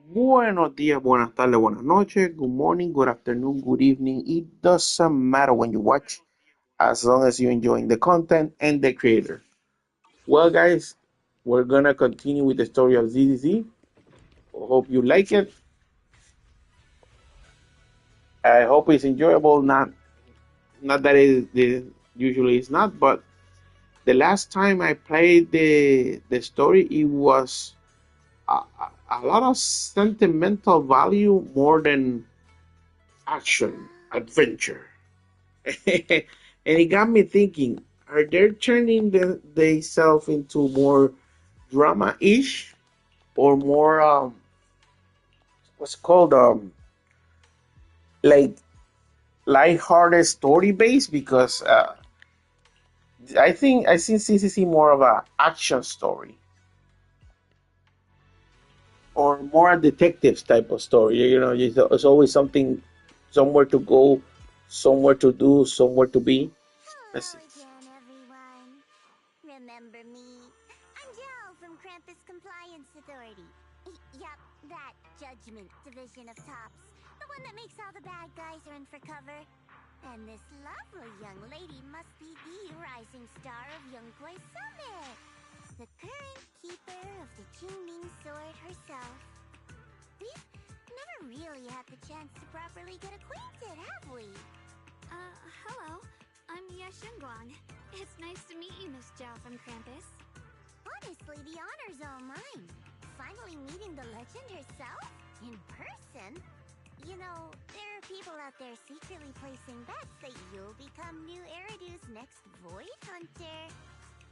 Buenos días, buenas tardes, buenas noches, good morning, good afternoon, good evening. It doesn't matter when you watch, as long as you're enjoying the content and the creator. Well, guys, we're gonna continue with the story of ZZZ. Hope you like it. I hope it's enjoyable. Not that it usually is not, but the last time I played the story, it was a lot of sentimental value more than action adventure. And it got me thinking, are they turning themselves into more drama-ish or more what's called like light-hearted story based? Because I think I see CCC more of a action story or more a detectives type of story. You know, it's always something, somewhere to go, somewhere to do, somewhere to be. Let's see. Hello again, everyone. Remember me? I'm Jill from Krampus Compliance Authority. Yup, that Judgment Division of Tops. The one that makes all the bad guys run for cover. And this lovely young lady must be the rising star of Youngkoi Summit. The current keeper of the Qingming Sword herself. We've never really had the chance to properly get acquainted, have we? Hello. I'm Yashunguang. It's nice to meet you, Miss Zhao from Krampus. Honestly, the honor's all mine. Finally meeting the legend herself? In person? You know, there are people out there secretly placing bets that you'll become new Eridu's next Void Hunter.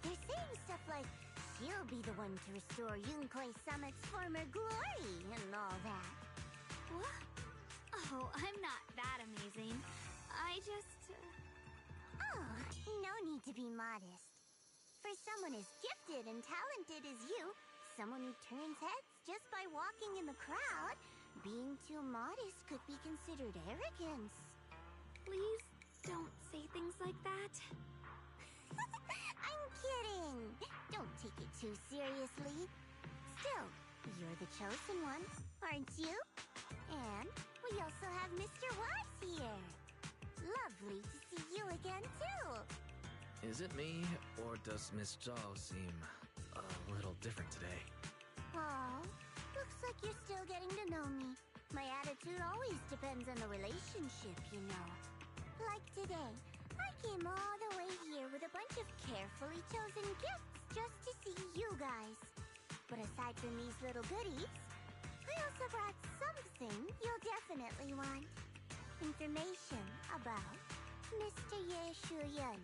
They're saying stuff like, she'll be the one to restore Youngkoi Summit's former glory and all that. What? Oh, I'm not that amazing. I just... Oh, no need to be modest. For someone as gifted and talented as you, someone who turns heads just by walking in the crowd, being too modest could be considered arrogance. Please don't say things like that. I'm kidding. Don't take it too seriously. Still, you're the chosen one, aren't you? And we also have Mr. Watts here. Lovely to see you again, too. Is it me, or does Miss Zhao seem a little different today? Aw, looks like you're still getting to know me. My attitude always depends on the relationship, you know. Like today, I came all the way here with a bunch of carefully chosen gifts just to see you guys. But aside from these little goodies, I also brought something you'll definitely want. Information about Mr. Ye Shuyan.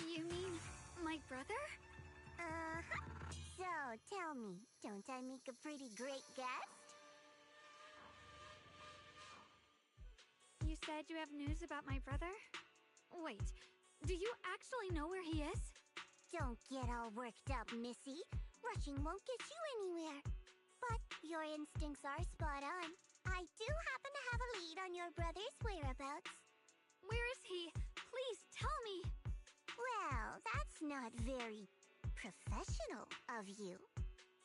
You mean my brother? Uh-huh. So, tell me, don't I make a pretty great guest? You said you have news about my brother? Wait, do you actually know where he is? Don't get all worked up, Missy. Rushing won't get you anywhere. But your instincts are spot on. I do happen to have a lead on your brother's whereabouts. Where is he? Please tell me. Well, that's not very professional of you.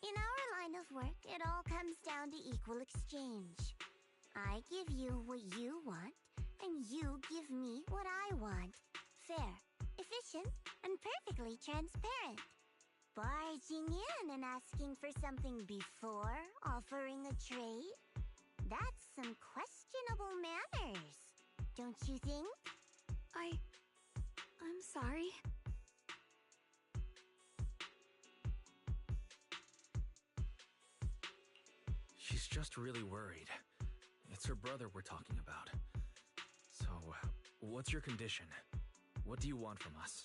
In our line of work, it all comes down to equal exchange. I give you what you want, and you give me what I want. Fair, efficient, and perfectly transparent. Barging in and asking for something before offering a trade? That's some questionable manners, don't you think? I'm sorry. She's just really worried. it's her brother we're talking about. So, what's your condition? What do you want from us?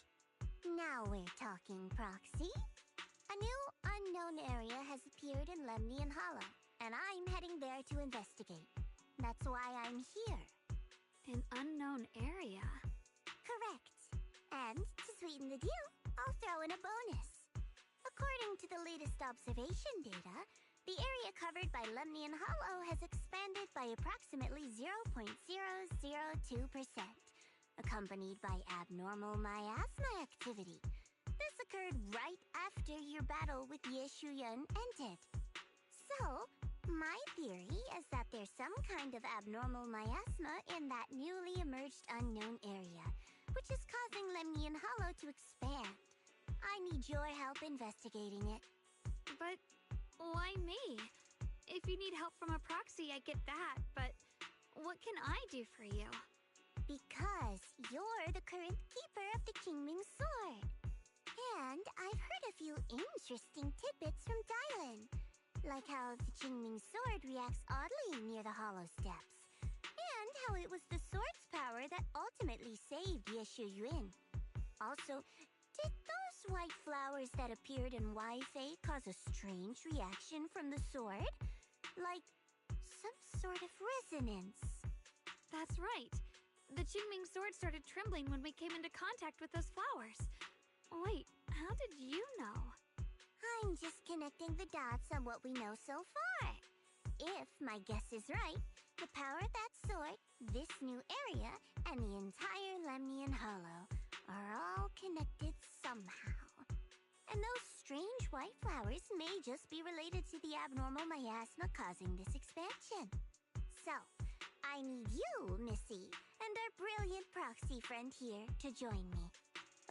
Now we're talking, Proxy. A new unknown area has appeared in Lemnian Hollow, and I'm heading there to investigate. That's why I'm here. An unknown area? Correct. And to sweeten the deal, I'll throw in a bonus. According to the latest observation data, the area covered by Lemnian Hollow has expanded by approximately 0.002%, accompanied by abnormal miasma activity. This occurred right after your battle with Yeshuyun ended. So, my theory is that there's some kind of abnormal miasma in that newly emerged unknown area, which is causing Lemnian Hollow to expand. I need your help investigating it. But why me? If you need help from a proxy, I get that, but what can I do for you? Because you're the current keeper of the Qingming Sword. And I've heard a few interesting tidbits from Dylan, like how the Qingming Sword reacts oddly near the Hollow Steps, and how it was the sword's power that ultimately saved Yeshu Yuan. Also, did those white flowers that appeared in Waifei cause a strange reaction from the sword? Like some sort of resonance? That's right. The Qingming Sword started trembling when we came into contact with those flowers. Wait, how did you know? I'm just connecting the dots on what we know so far. If my guess is right, the power of that sword, this new area, and the entire Lemnian Hollow are all connected somehow. And those strange white flowers may just be related to the abnormal miasma causing this expansion. So, I need you, Missy, and our brilliant proxy friend here to join me.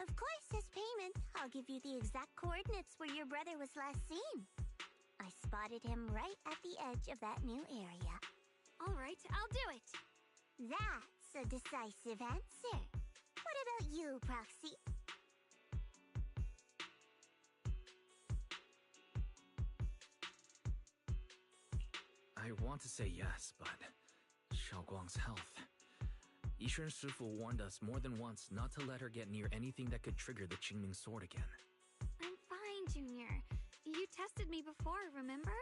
Of course, as payment, I'll give you the exact coordinates where your brother was last seen. I spotted him right at the edge of that new area. All right, I'll do it. That's a decisive answer. What about you, Proxy? I want to say yes, but Xiaoguang's health. Yishun Shifu warned us more than once not to let her get near anything that could trigger the Qingming Sword again. I'm fine, Junior. You tested me before, remember?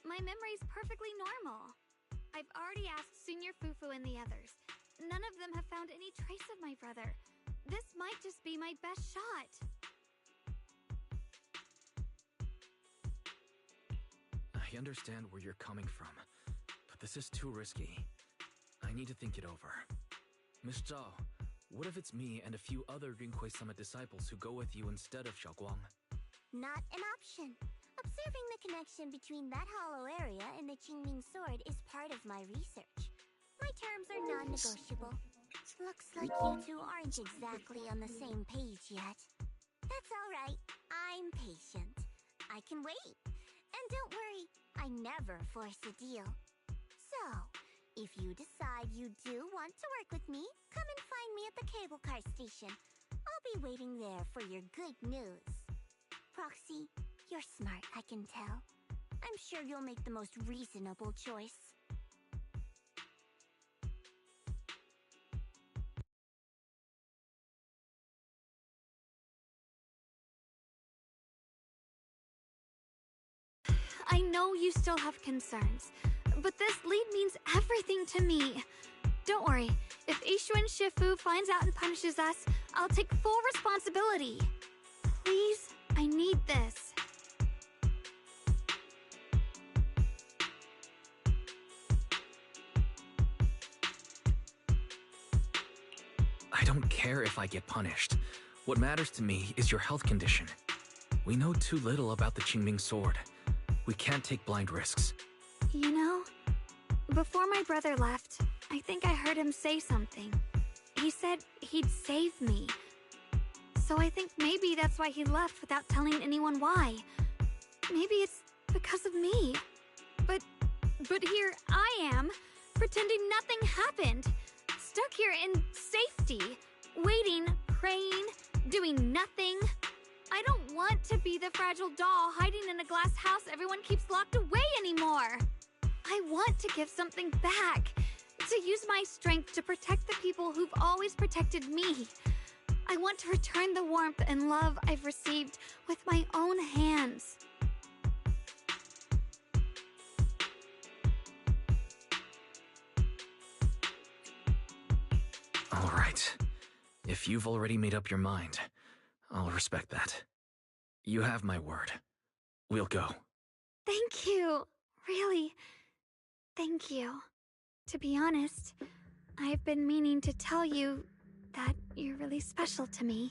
My memory's perfectly normal. I've already asked Senior Fufu and the others. None of them have found any trace of my brother. This might just be my best shot. I understand where you're coming from, but this is too risky. I need to think it over. Miss Zhao, what if it's me and a few other Rinkwei Summit disciples who go with you instead of Xiaoguang? Not an option. Observing the connection between that hollow area and the Qingming Sword is part of my research. My terms are non-negotiable. Looks like you two aren't exactly on the same page yet. That's all right. I'm patient. I can wait. And don't worry, I never force a deal. So, if you decide you do want to work with me, come and find me at the cable car station. I'll be waiting there for your good news. Proxy, you're smart, I can tell. I'm sure you'll make the most reasonable choice. I know you still have concerns, but this lead means everything to me. Don't worry, if Ishuan Shifu finds out and punishes us, I'll take full responsibility. Please, I need this. I don't care if I get punished. What matters to me is your health condition. We know too little about the Qingming Sword. We can't take blind risks. You know, before my brother left, I think I heard him say something. He said he'd save me. So I think maybe that's why he left without telling anyone why. Maybe it's because of me. But here I am, pretending nothing happened. Stuck here in safety, waiting, praying, doing nothing. I don't want to be the fragile doll hiding in a glass house everyone keeps locked away anymore. I want to give something back, to use my strength to protect the people who've always protected me. I want to return the warmth and love I've received with my own hands. All right. If you've already made up your mind, I'll respect that. You have my word. We'll go. Thank you. Really, thank you. To be honest, I've been meaning to tell you that you're really special to me.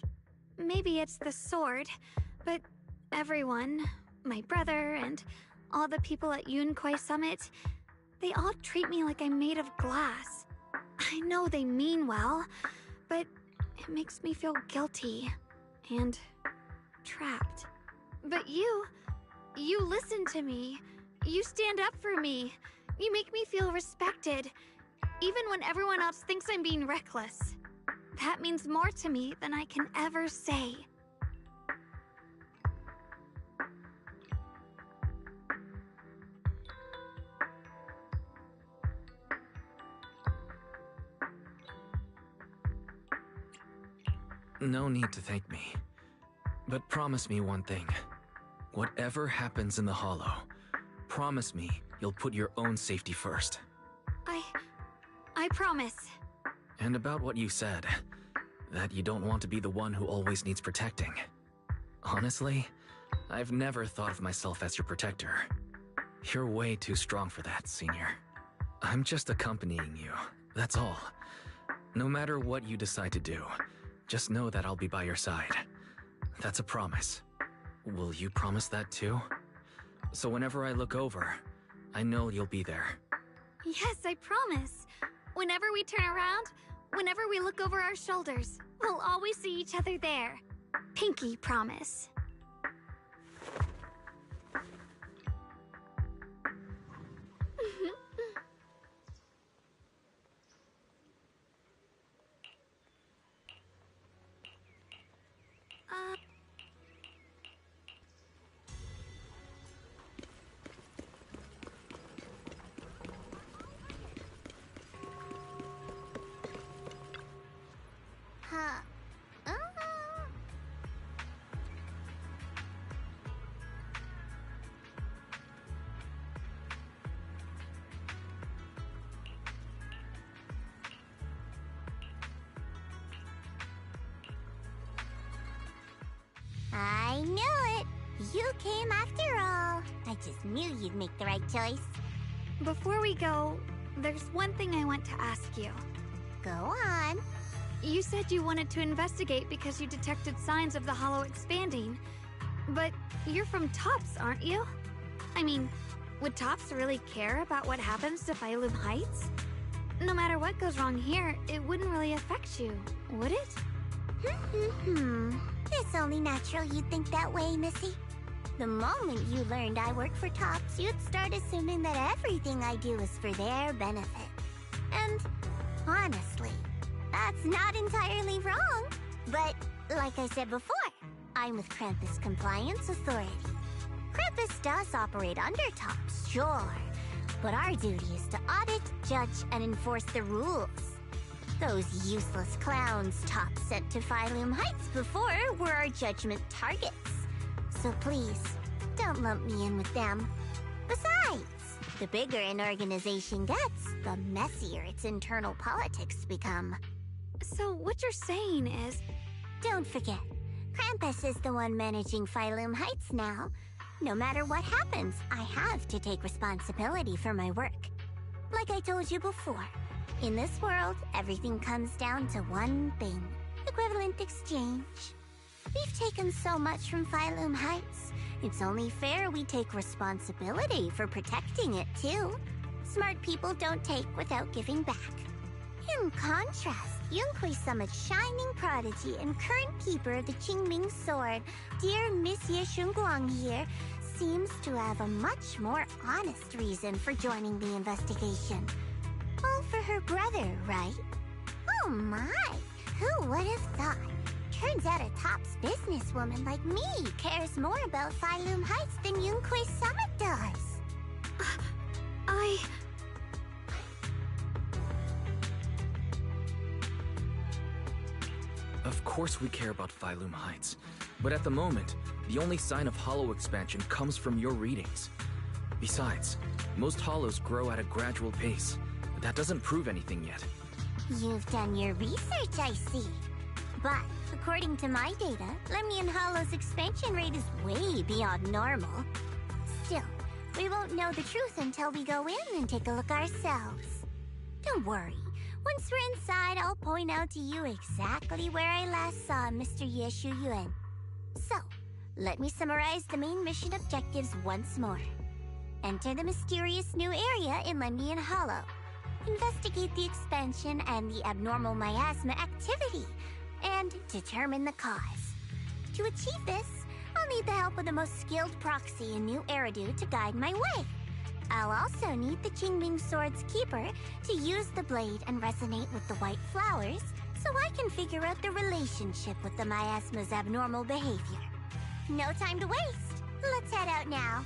Maybe it's the sword, but everyone, my brother and all the people at Yunkwei Summit, they all treat me like I'm made of glass. I know they mean well, but it makes me feel guilty and trapped. But you listen to me. You stand up for me. You make me feel respected, even when everyone else thinks I'm being reckless. That means more to me than I can ever say. No need to thank me. But promise me one thing. Whatever happens in the Hollow, promise me you'll put your own safety first. I promise. And about what you said, that you don't want to be the one who always needs protecting. Honestly, I've never thought of myself as your protector. You're way too strong for that, Senior. I'm just accompanying you, that's all. No matter what you decide to do, just know that I'll be by your side. That's a promise. Will you promise that too? So whenever I look over, I know you'll be there. Yes, I promise. Whenever we turn around, whenever we look over our shoulders, we'll always see each other there. Pinky promise. Huh. I knew it! You came after all. I just knew you'd make the right choice. Before we go, there's one thing I want to ask you. Go on. You said you wanted to investigate because you detected signs of the Hollow expanding. But you're from Tops, aren't you? I mean, would Tops really care about what happens to Phylum Heights? No matter what goes wrong here, it wouldn't really affect you, would it? It's only natural you'd think that way, Missy. The moment you learned I work for Tops, you'd start assuming that everything I do is for their benefit. And honestly, that's not entirely wrong. But like I said before, I'm with Krampus Compliance Authority. Krampus does operate under Tops, sure. But our duty is to audit, judge, and enforce the rules. Those useless clowns Tops sent to Phylum Heights before were our judgment targets. So please, don't lump me in with them. Besides, the bigger an organization gets, the messier its internal politics become. So what you're saying is... Don't forget, Krampus is the one managing Phylum Heights now. No matter what happens, I have to take responsibility for my work. Like I told you before, in this world, everything comes down to one thing: equivalent exchange. We've taken so much from Phylum Heights. It's only fair we take responsibility for protecting it, too. Smart people don't take without giving back. In contrast, Yunkwei Summit's shining prodigy and current keeper of the Qingming Sword, dear Monsieur Shunguang here, seems to have a much more honest reason for joining the investigation. All for her brother, right? Oh my! Who would have thought? Turns out a Tops businesswoman like me cares more about Phylum Heights than Yunkwei Summit does. Of course we care about Phylum Heights, but at the moment, the only sign of hollow expansion comes from your readings. Besides, most hollows grow at a gradual pace. That doesn't prove anything yet. You've done your research, I see. But, according to my data, Lemnian Hollow's expansion rate is way beyond normal. Still, we won't know the truth until we go in and take a look ourselves. Don't worry. Once we're inside, I'll point out to you exactly where I last saw Mr. Yeshu Yuan. So, let me summarize the main mission objectives once more. Enter the mysterious new area in Lemnian Hollow. Investigate the expansion and the abnormal miasma activity, and determine the cause. To achieve this, I'll need the help of the most skilled proxy in New Eridu to guide my way. I'll also need the Qingming Sword's keeper to use the blade and resonate with the white flowers so I can figure out the relationship with the miasma's abnormal behavior. No time to waste. Let's head out now.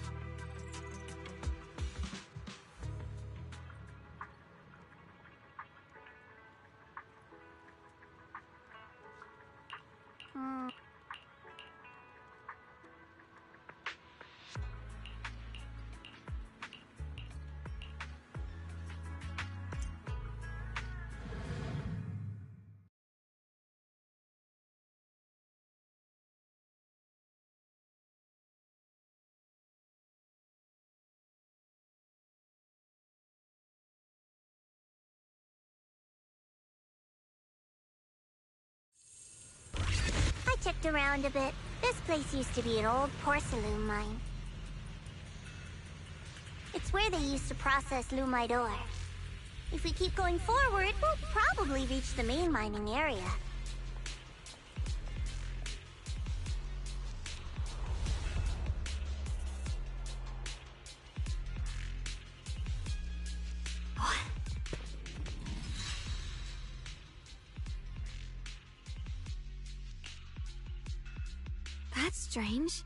I checked around a bit. This place used to be an old porcelain mine. It's where they used to process lumite ore. If we keep going forward, we'll probably reach the main mining area. That's strange.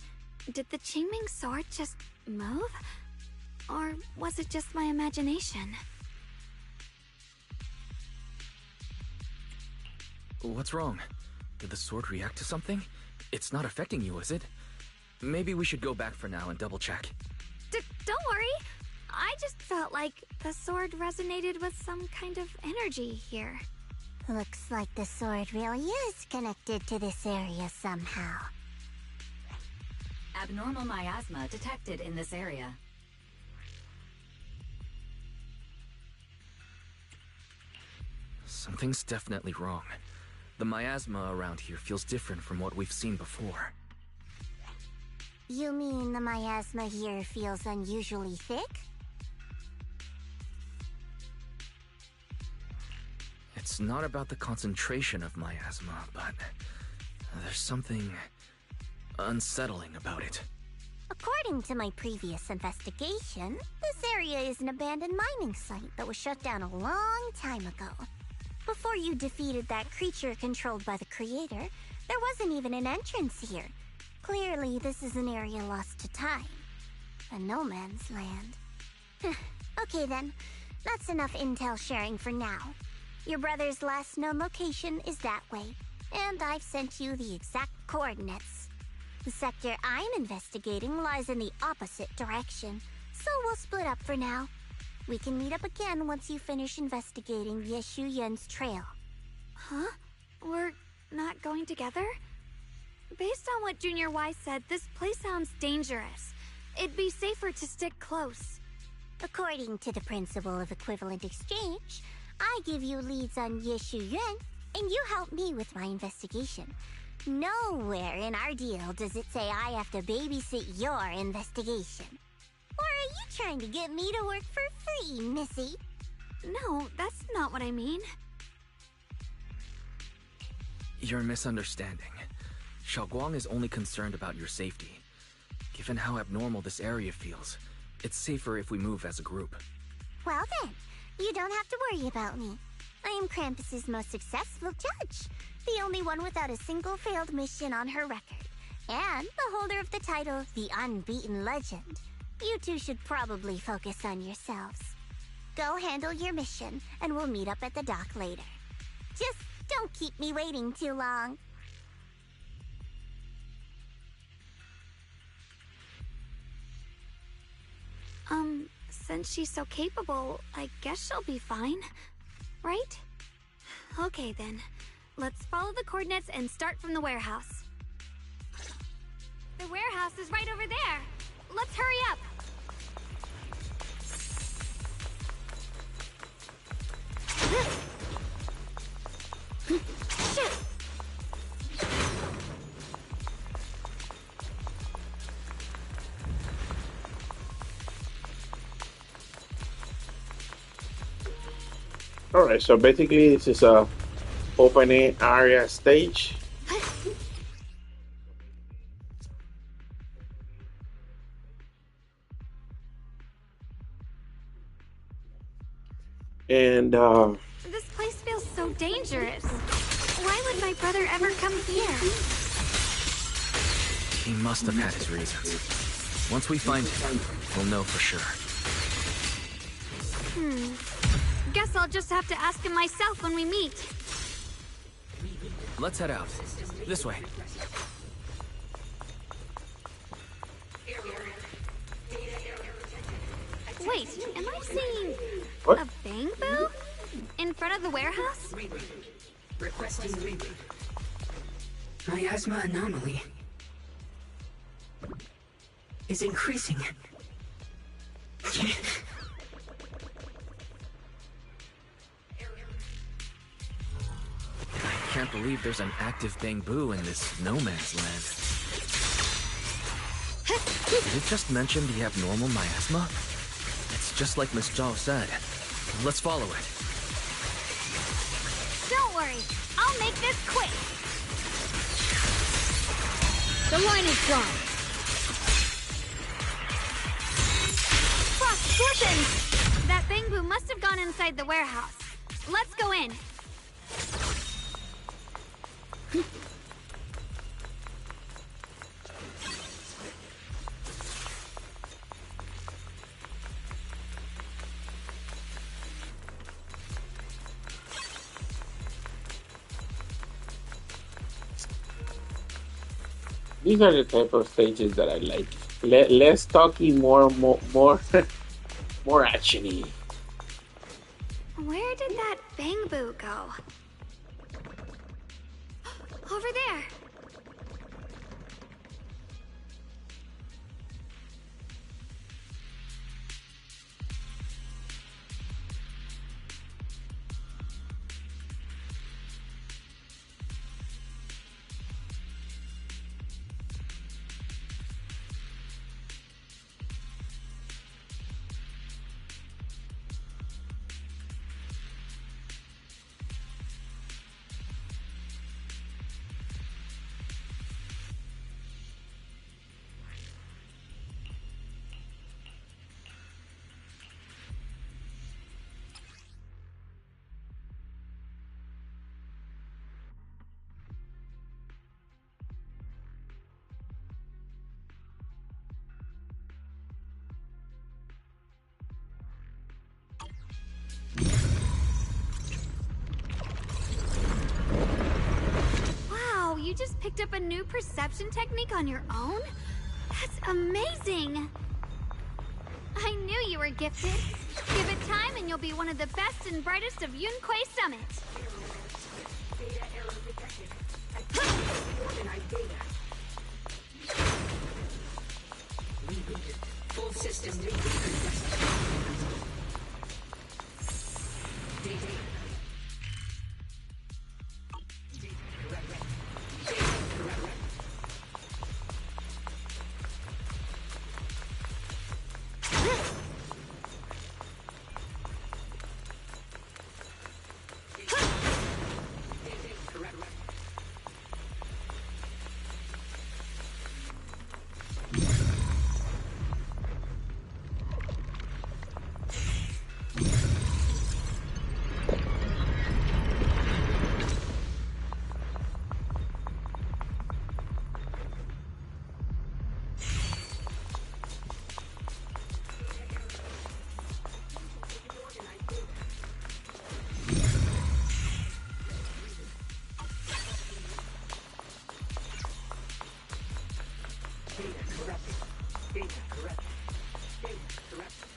Did the Qingming sword just move? Or was it just my imagination? What's wrong? Did the sword react to something? It's not affecting you, is it? Maybe we should go back for now and double check. Don't worry. I just felt like the sword resonated with some kind of energy here. Looks like the sword really is connected to this area somehow. Abnormal miasma detected in this area. Something's definitely wrong. The miasma around here feels different from what we've seen before. You mean the miasma here feels unusually thick? It's not about the concentration of miasma, but there's something unsettling about it. According to my previous investigation, this area is an abandoned mining site that was shut down a long time ago. Before you defeated that creature controlled by the creator, there wasn't even an entrance here. Clearly, this is an area lost to time. A no man's land. Okay then, that's enough intel sharing for now. Your brother's last known location is that way, and I've sent you the exact coordinates. The sector I'm investigating lies in the opposite direction, so we'll split up for now. We can meet up again once you finish investigating Yeshu Yen's trail. Huh? We're not going together? Based on what Junior Y said, this place sounds dangerous. It'd be safer to stick close. According to the principle of equivalent exchange, I give you leads on Yeshu Yuan, and you help me with my investigation. Nowhere in our deal does it say I have to babysit your investigation. Or are you trying to get me to work for free, Missy? No, that's not what I mean. You're misunderstanding. Xiaoguang is only concerned about your safety. Given how abnormal this area feels, it's safer if we move as a group. Well then, you don't have to worry about me. I am Krampus's most successful judge, the only one without a single failed mission on her record, and the holder of the title, the Unbeaten Legend. You two should probably focus on yourselves. Go handle your mission, and we'll meet up at the dock later. Just don't keep me waiting too long. Since she's so capable, I guess she'll be fine. Right? Okay then. Let's follow the coordinates and start from the warehouse. The warehouse is right over there. Let's hurry up. Shit! All right, so basically this is a open area stage. And This place feels so dangerous. Why would my brother ever come here? He must have had his reasons. Once we find him, we'll know for sure. Guess I'll just have to ask him myself when we meet. Let's head out. This way. Wait, am I seeing what? a bang-boo? In front of the warehouse? Requesting reboot. Miasma anomaly is increasing. I can't believe there's an active bamboo in this no man's land. Did it just mention the abnormal miasma? It's just like Miss Zhao said. Let's follow it. Don't worry, I'll make this quick. The line is drawn. Frost scorpions! That bamboo must have gone inside the warehouse. Let's go in. These are the type of stages that I like. Less talking, more more actiony. Where did that bamboo go? Over there. Wow, you just picked up a new perception technique on your own? That's amazing! I knew you were gifted. Give it time and you'll be one of the best and brightest of Yunquei Summit. Data error detected. Coordinate data. Rebooted. Full system reboot requested. Data. Data correct. Data correct. Data correct. Data correct.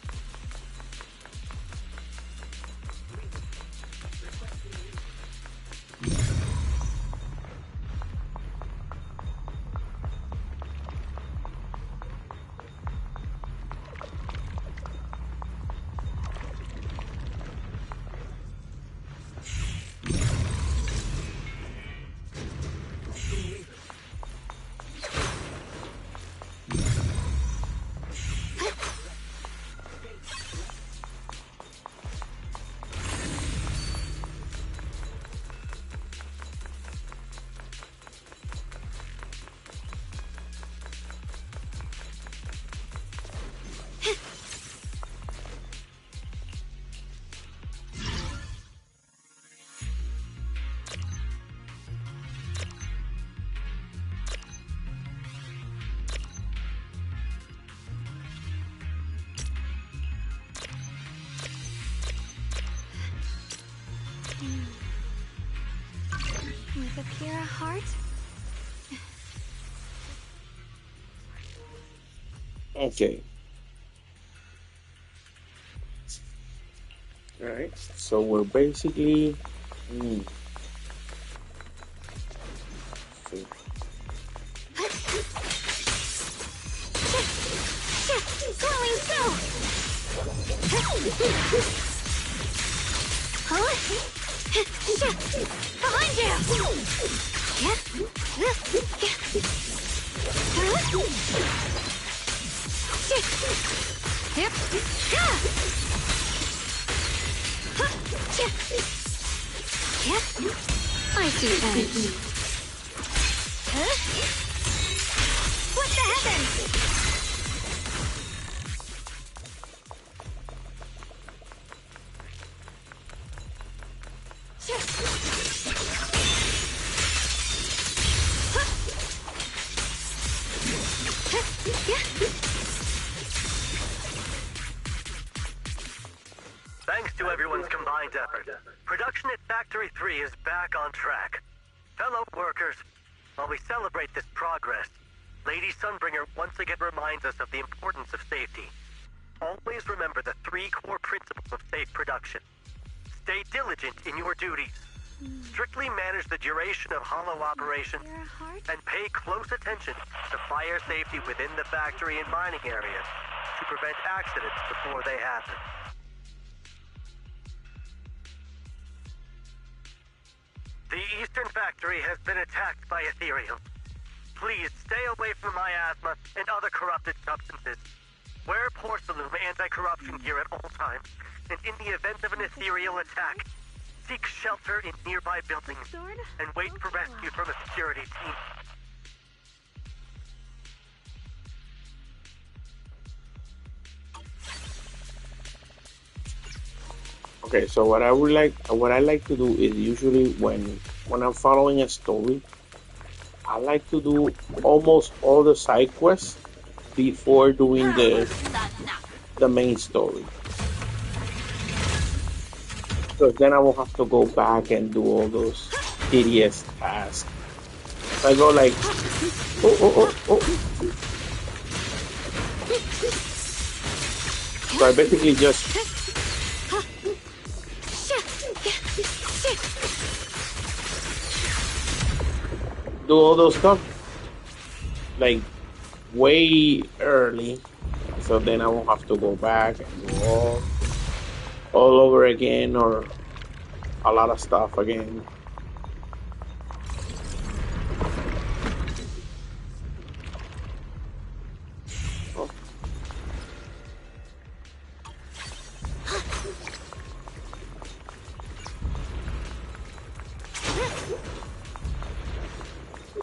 You're a heart? Okay. All right. So we're basically. See. Swelling still! Huh? Behind you! I see edge. What the heavens? Thanks to everyone's combined effort, production at Factory 3 is back on track. Fellow workers, while we celebrate this progress, Lady Sunbringer once again reminds us of the importance of safety. Always remember the 3 core principles of safe production. Stay diligent in your duties. Strictly manage the duration of hollow operations, You're a heart? and pay close attention to fire safety within the factory and mining areas to prevent accidents before they happen. The Eastern Factory has been attacked by Ethereum. Please stay away from miasma and other corrupted substances. Wear Porcelain anti-corruption gear at all times, and in the event of an ethereal attack, seek shelter in nearby buildings Sword? and wait for rescue from a security team. Okay, so what I like to do is usually when I'm following a story, I like to do almost all the side quests before doing the main story. Because then I will have to go back and do all those tedious tasks. So I go like, oh. So I basically just do all those stuff like way early, so then I won't have to go back and do all over again or a lot of stuff again. Oh.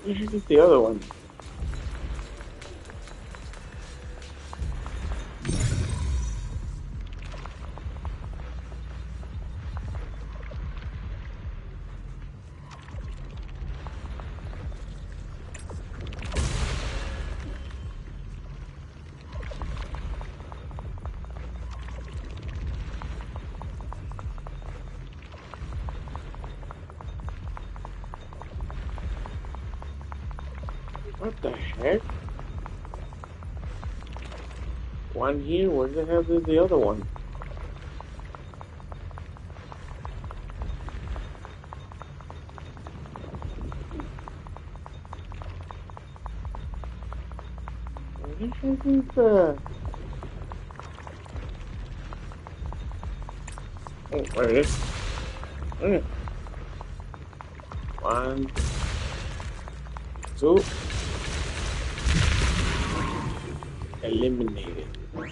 This is the other one. What the heck? One here, where the hell is the other one? Where the heck is the... Oh, there it is. Mm. 1, 2. Eliminated. Where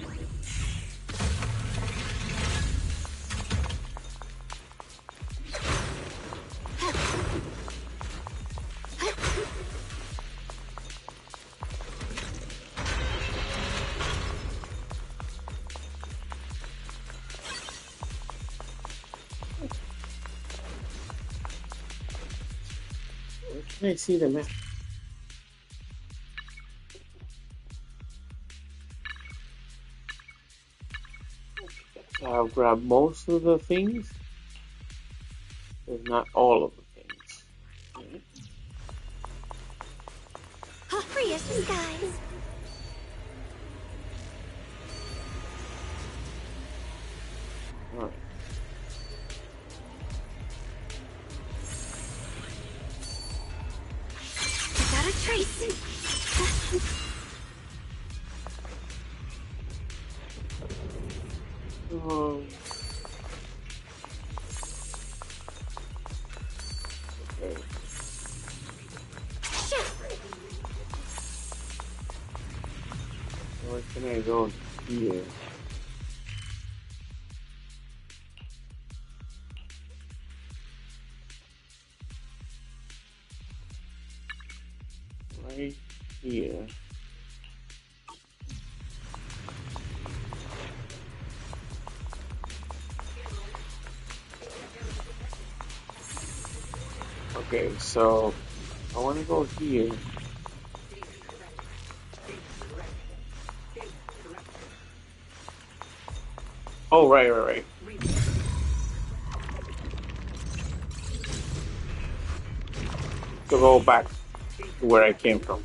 can I see the map? I'll grab most of the things, if not all of the things. Okay. Um, okay. Where can I go here? Right here. Okay, so I want to go here. Oh, right. To go back to where I came from.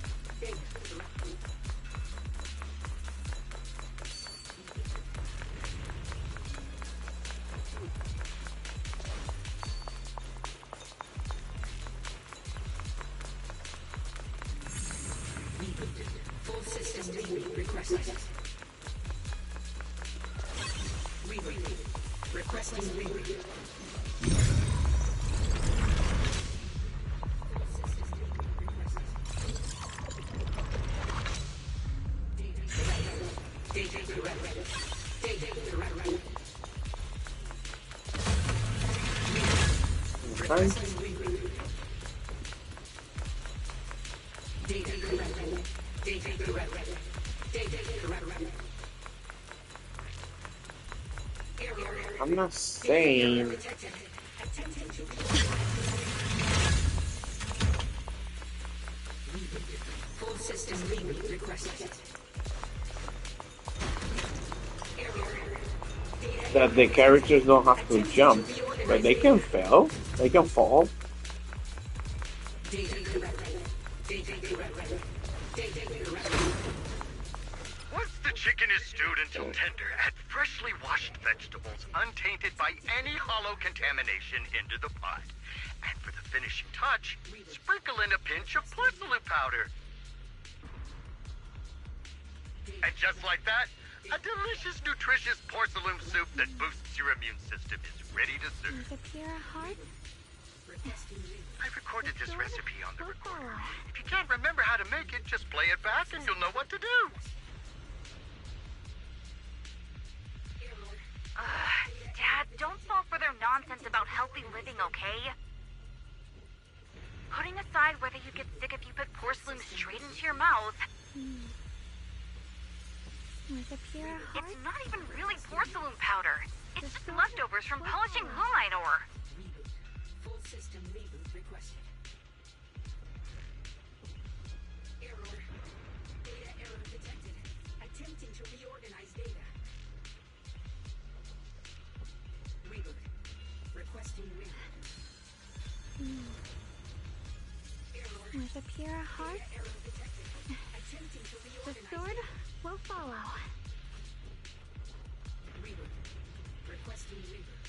Full system reboot requested. Reboot. Requesting reboot. Data correct. Data correct. Okay. Data correct. Data correct. Data correct. I'm not saying. Full system reboot requested. That the characters don't have to jump, but they can fail. They can fall. Data correct. Data correct. Data correct. Once the chicken is stewed until tender, add freshly washed vegetables untainted by any hollow contamination into the pot. And for the finishing touch, sprinkle in a pinch of porcelain powder. And just like that, a delicious, nutritious porcelain soup that boosts your immune system is ready to serve. Is it pure heart? I recorded this recipe on the recorder. If you can't remember how to make it, just play it back and you'll know what to do. Dad, don't fall for their nonsense about healthy living, okay? Putting aside whether you get sick if you put porcelain straight into your mouth, Was it pure heart? it's not even really porcelain powder. It's just leftovers from polishing lumite ore. Full system reboot requested. Error. Data error detected. Attempting to reorganize data. Reboot. Requesting reboot. Error. Was it pure heart? Error detected. Attempting to The reorganize sword will follow. reboot. Requesting reboot.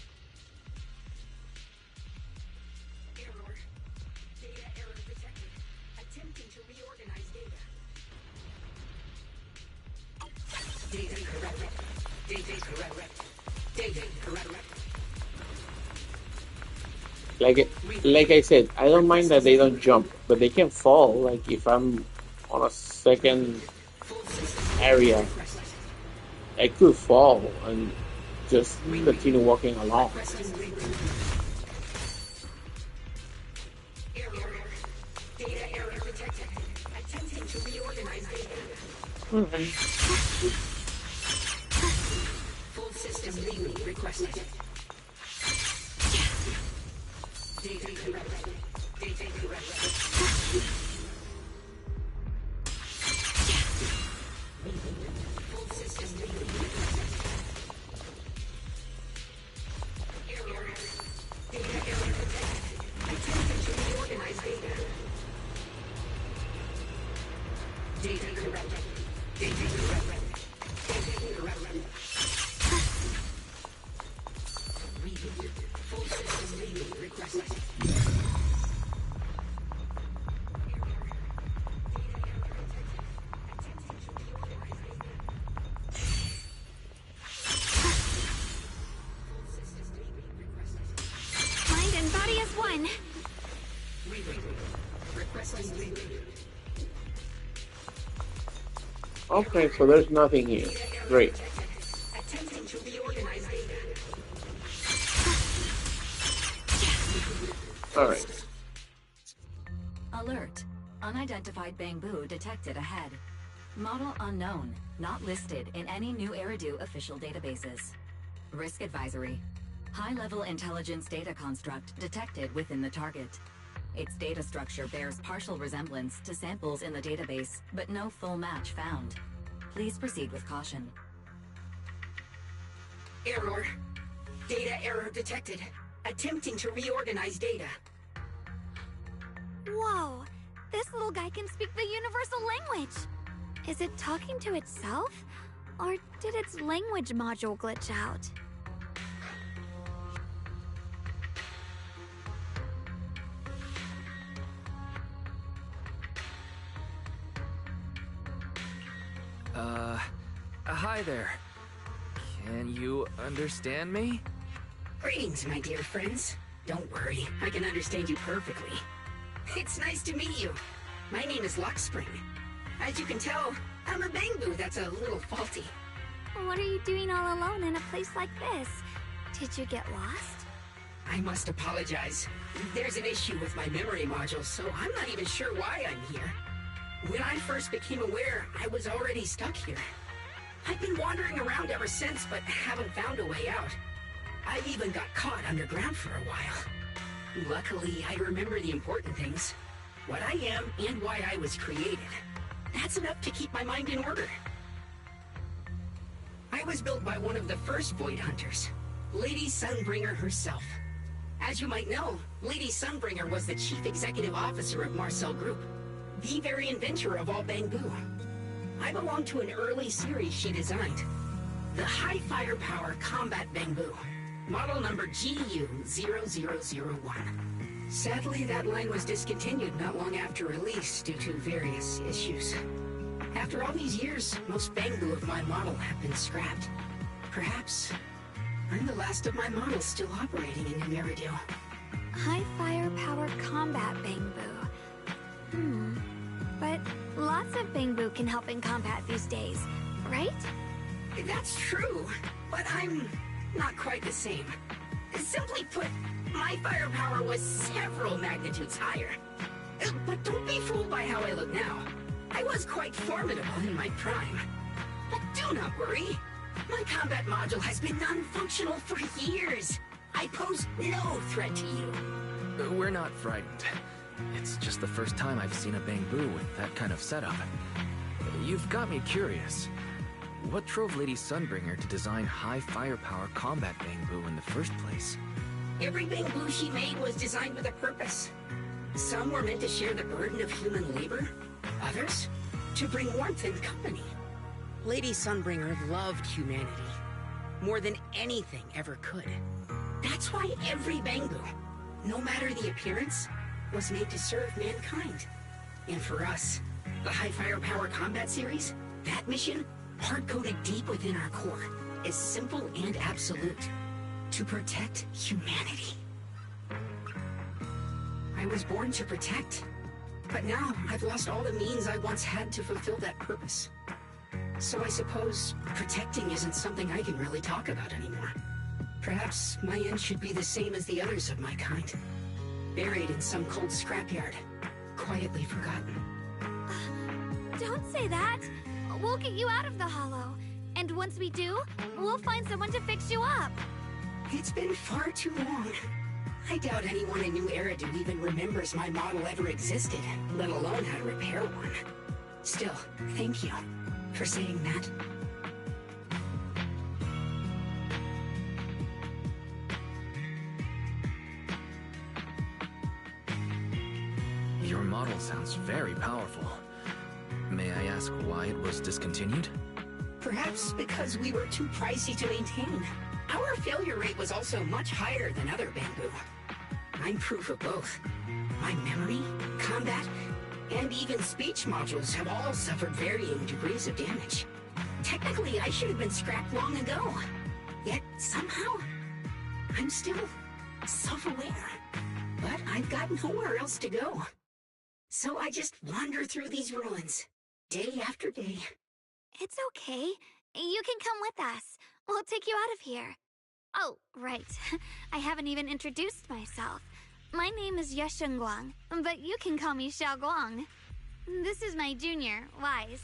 Error. Data error detected. Attempting to reorganize data. Data correct. Data correct. Data correct. Like I said, I don't mind that they don't jump, but they can fall. Like if I'm on a second area, I could fall and just continue walking along. Requesting reboot. Error. Data error detected. Attempting to reorganize data. Full system reboot requested. Data correct. Data correct. Full system reboot requested. Error. Data error detected. Attempting to reorganize data. Data correct. Data correct. Data correct. Okay, so there's nothing here. Great. Attempting to reorganize data. All right. Alert. Unidentified Bangbu detected ahead. Model unknown. Not listed in any new Eridu official databases. Risk advisory. High-level intelligence data construct detected within the target. Its data structure bears partial resemblance to samples in the database, but no full match found. Please proceed with caution. Error. Data error detected. Attempting to reorganize data. Whoa! This little guy can speak the universal language! Is it talking to itself? Or did its language module glitch out? Hi there. Can you understand me? Greetings, my dear friends. Don't worry, I can understand you perfectly. It's nice to meet you. My name is Luckspring. As you can tell, I'm a Bangbu that's a little faulty. What are you doing all alone in a place like this? Did you get lost? I must apologize. There's an issue with my memory module, so I'm not even sure why I'm here. When I first became aware, I was already stuck here. I've been wandering around ever since, but haven't found a way out. I've even got caught underground for a while. Luckily, I remember the important things. What I am and why I was created. That's enough to keep my mind in order. I was built by one of the first Void Hunters, Lady Sunbringer herself. As you might know, Lady Sunbringer was the chief executive officer of Marcel Group, the very inventor of all Bangbu. I belong to an early series she designed, the High Firepower Combat Bangbu, model number GU0001. Sadly, that line was discontinued not long after release due to various issues. After all these years, most Bangbu of my model have been scrapped. Perhaps I'm the last of my models still operating in New Eridu. High firepower combat Bangbu. But lots of Bangbu can help in combat these days, right? That's true, but I'm not quite the same. Simply put, my firepower was several magnitudes higher. But don't be fooled by how I look now. I was quite formidable in my prime. But do not worry. My combat module has been non-functional for years. I pose no threat to you. We're not frightened. It's just the first time I've seen a Bangbu with that kind of setup. You've got me curious. What drove Lady Sunbringer to design high firepower combat Bangbu in the first place? Every Bangbu she made was designed with a purpose. Some were meant to share the burden of human labor. Others, to bring warmth and company. Lady Sunbringer loved humanity more than anything ever could. That's why every Bangbu, no matter the appearance, was made to serve mankind. And for us, the High Firepower Combat Series, that mission, hard-coded deep within our core, is simple and absolute. To protect humanity. I was born to protect, but now I've lost all the means I once had to fulfill that purpose. So I suppose protecting isn't something I can really talk about anymore. Perhaps my end should be the same as the others of my kind. Buried in some cold scrapyard, quietly forgotten. Don't say that! We'll get you out of the hollow. And once we do, we'll find someone to fix you up. It's been far too long. I doubt anyone in New Eridu even remembers my model ever existed, let alone how to repair one. Still, thank you for saying that. Your model sounds very powerful. May I ask why it was discontinued? Perhaps because we were too pricey to maintain. Our failure rate was also much higher than other Bangbu. I'm proof of both. My memory, combat, and even speech modules have all suffered varying degrees of damage. Technically, I should have been scrapped long ago. Yet, somehow, I'm still self-aware. But I've got nowhere else to go. So I just wander through these ruins, day after day. It's okay. You can come with us. We'll take you out of here. Oh, right. I haven't even introduced myself. My name is Guang, but you can call me Xiaoguang. This is my junior, Wise.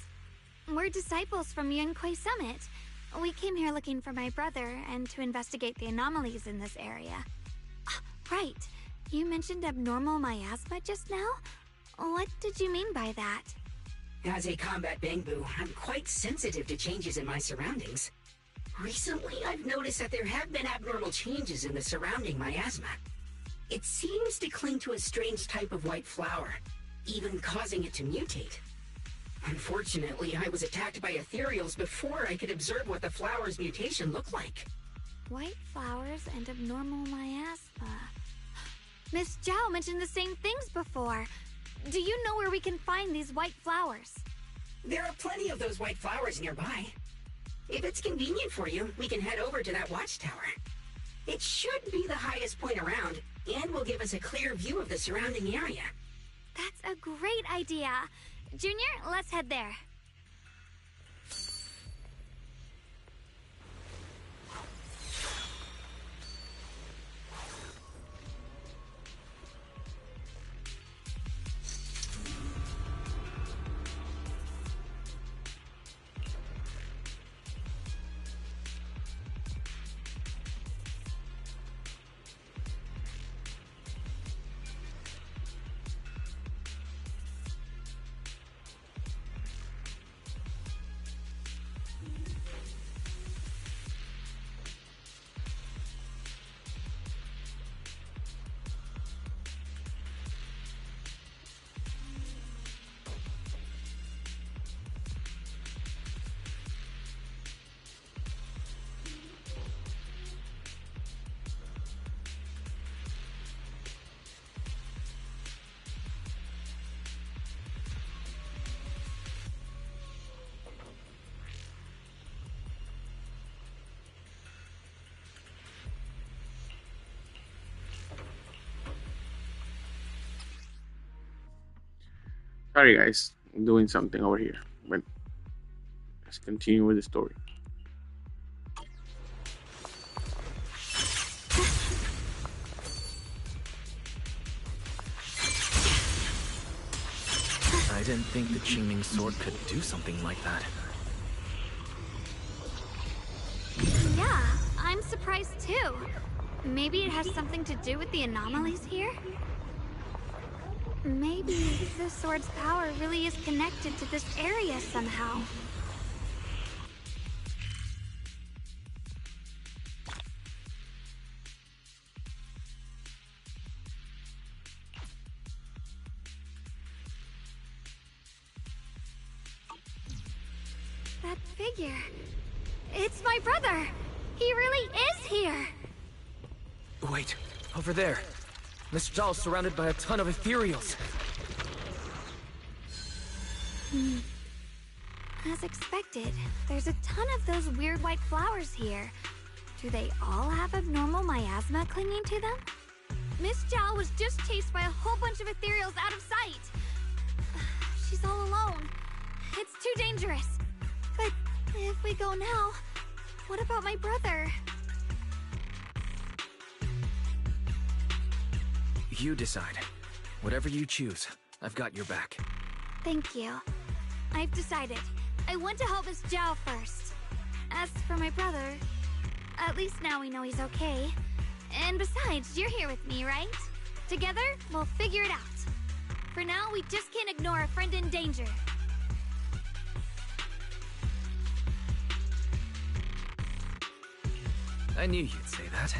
We're disciples from Yunquei Summit. We came here looking for my brother and to investigate the anomalies in this area. Right. You mentioned abnormal miasma just now? What did you mean by that? As a combat Bangbu, I'm quite sensitive to changes in my surroundings. Recently, I've noticed that there have been abnormal changes in the surrounding miasma. It seems to cling to a strange type of white flower, even causing it to mutate. Unfortunately, I was attacked by ethereals before I could observe what the flower's mutation looked like. White flowers and abnormal miasma. Miss Zhao mentioned the same things before. Do you know where we can find these white flowers? There are plenty of those white flowers nearby. If it's convenient for you, we can head over to that watchtower. It should be the highest point around, and will give us a clear view of the surrounding area. That's a great idea. Junior, let's head there. Sorry, guys, I'm doing something over here. But let's continue with the story. I didn't think the Qingming sword could do something like that. Yeah, I'm surprised too. Maybe it has something to do with the anomalies here? Maybe the sword's power really is connected to this area somehow. That figure. It's my brother! He really is here! Wait, over there. Miss Zhao's surrounded by a ton of ethereals. As expected, there's a ton of those weird white flowers here. Do they all have abnormal miasma clinging to them? Miss Zhao was just chased by a whole bunch of ethereals out of sight. She's all alone. It's too dangerous. But if we go now, what about my brother? You decide. Whatever you choose, I've got your back. Thank you. I've decided. I want to help Miss Zhao first. As for my brother, at least now we know he's okay. And besides, you're here with me, right? Together, we'll figure it out. For now, we just can't ignore a friend in danger. I knew you'd say that.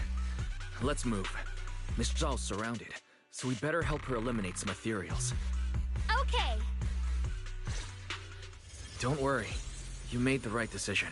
Let's move. Miss Zhao's surrounded, so we better help her eliminate some ethereals. Okay. Don't worry. You made the right decision.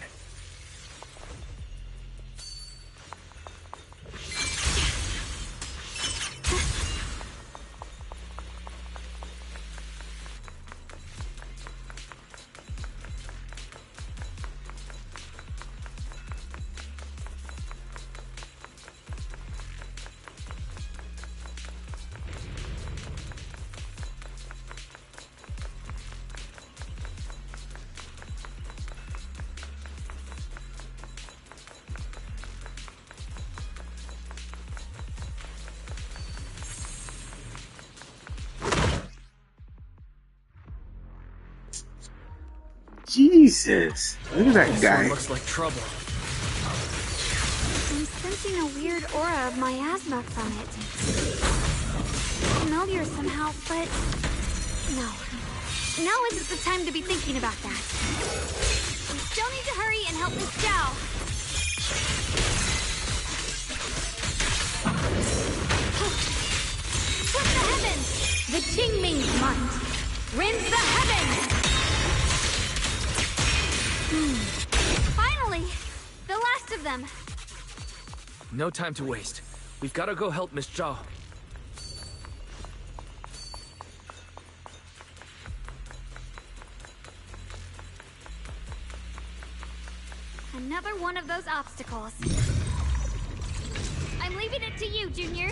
Jesus! Look at that This one guy. looks like trouble. I'm sensing a weird aura of miasma from it. Familiar somehow, but no. Now isn't the time to be thinking about that. We still need to hurry and help Miss Zhao. Flip the heavens! The Qingming's might. Rinse the heavens! Finally! The last of them. No time to waste. We've got to go help Miss Zhao. Another one of those obstacles. I'm leaving it to you, Junior.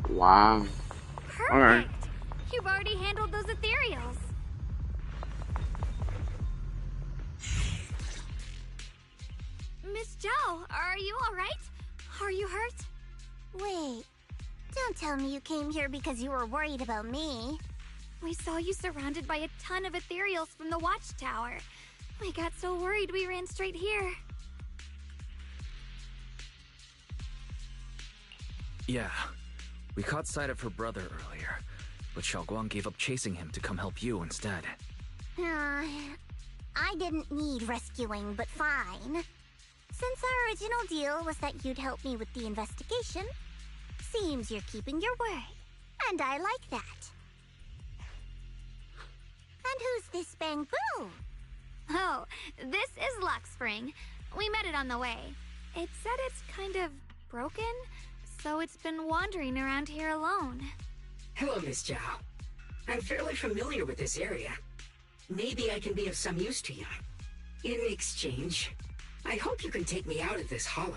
Wow. Perfect! Alright. You've already handled those ethereals. Miss Zhao, are you alright? Are you hurt? Wait, don't tell me you came here because you were worried about me. We saw you surrounded by a ton of ethereals from the watchtower. We got so worried we ran straight here. Yeah. We caught sight of her brother earlier, but Xiaoguang gave up chasing him to come help you instead. I didn't need rescuing, but fine. Since our original deal was that you'd help me with the investigation, seems you're keeping your word, and I like that. And who's this Bangbu? Oh, this is Luxspring. We met it on the way. It said it's kind of broken, so it's been wandering around here alone. Hello, Miss Zhao. I'm fairly familiar with this area. Maybe I can be of some use to you. In exchange, I hope you can take me out of this hollow.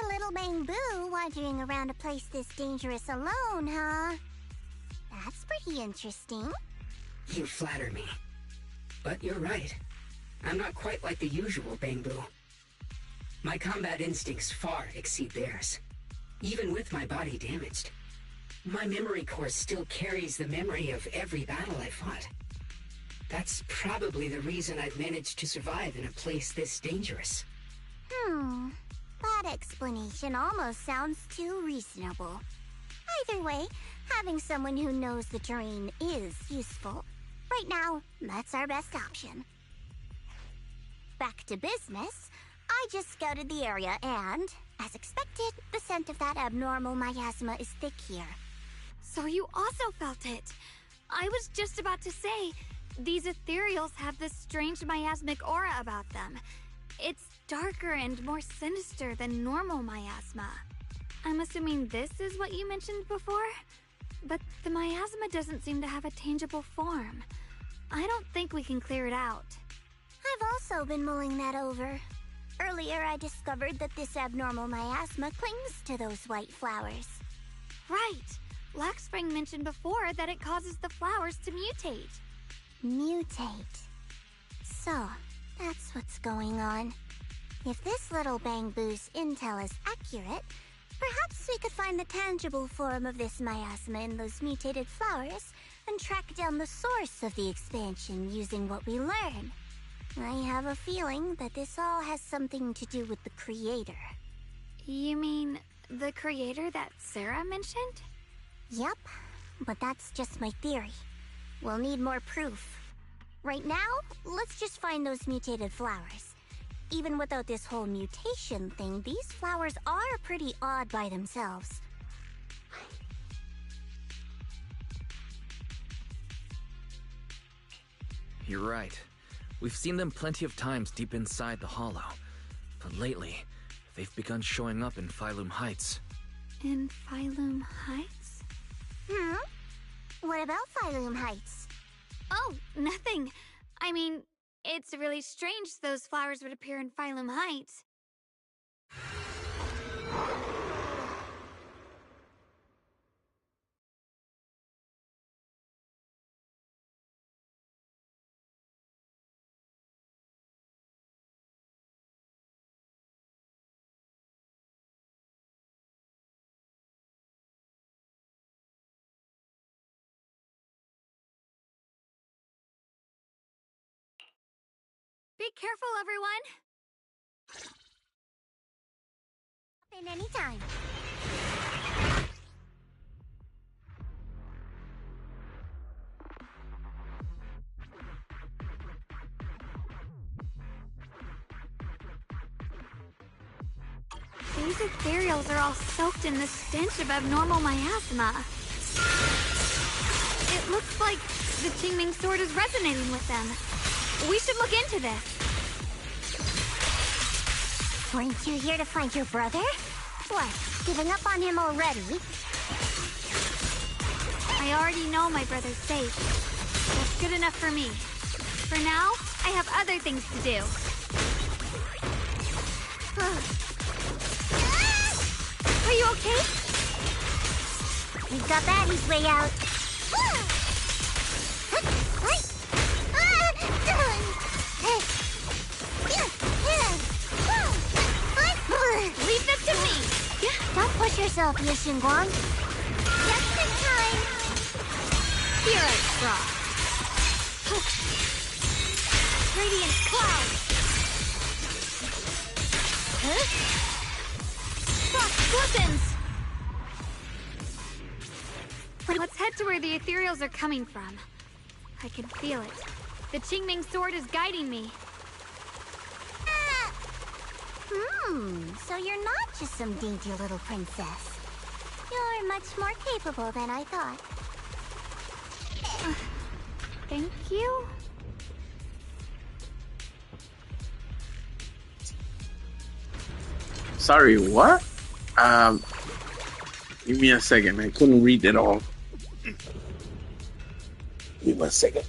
A little Bangbu wandering around a place this dangerous alone, huh? That's pretty interesting. You flatter me. But you're right. I'm not quite like the usual Bangbu. My combat instincts far exceed theirs. Even with my body damaged, my memory core still carries the memory of every battle I fought. That's probably the reason I've managed to survive in a place this dangerous. That explanation almost sounds too reasonable. Either way, having someone who knows the terrain is useful. Right now, that's our best option. Back to business, I just scouted the area and, as expected, the scent of that abnormal miasma is thick here. So you also felt it. I was just about to say, these ethereals have this strange miasmic aura about them. It's darker and more sinister than normal miasma. I'm assuming this is what you mentioned before? But the miasma doesn't seem to have a tangible form. I don't think we can clear it out. I've also been mulling that over. Earlier, I discovered that this abnormal miasma clings to those white flowers. Right. Luxspring mentioned before that it causes the flowers to mutate. Mutate. So, that's what's going on. If this little Bangbu's intel is accurate, perhaps we could find the tangible form of this miasma in those mutated flowers and track down the source of the expansion using what we learn. I have a feeling that this all has something to do with the creator. You mean the creator that Sarah mentioned? Yep, but that's just my theory. We'll need more proof. Right now, let's just find those mutated flowers. Even without this whole mutation thing, these flowers are pretty odd by themselves. You're right. We've seen them plenty of times deep inside the hollow. But lately, they've begun showing up in Phylum Heights. In Phylum Heights? What about Phylum Heights? Oh, nothing. I mean, it's really strange those flowers would appear in Phylum Heights. Be careful, everyone. In any time. These ethereals are all soaked in the stench of abnormal miasma. It looks like the Qingming sword is resonating with them. We should look into this. Weren't you here to find your brother? What, giving up on him already? I already know my brother's safe. That's good enough for me. For now, I have other things to do. Are you okay? We've got Batty's way out. Leave this to me! Don't push yourself, Ye Xingguang. Just in time. Here I try. Radiant cloud! Frost glistens! Let's head to where the ethereals are coming from. I can feel it. The Qingming sword is guiding me. So you're not just some dainty little princess. You're much more capable than I thought. Thank you? Sorry, what? Give me a second. I couldn't read it all. Give me a second.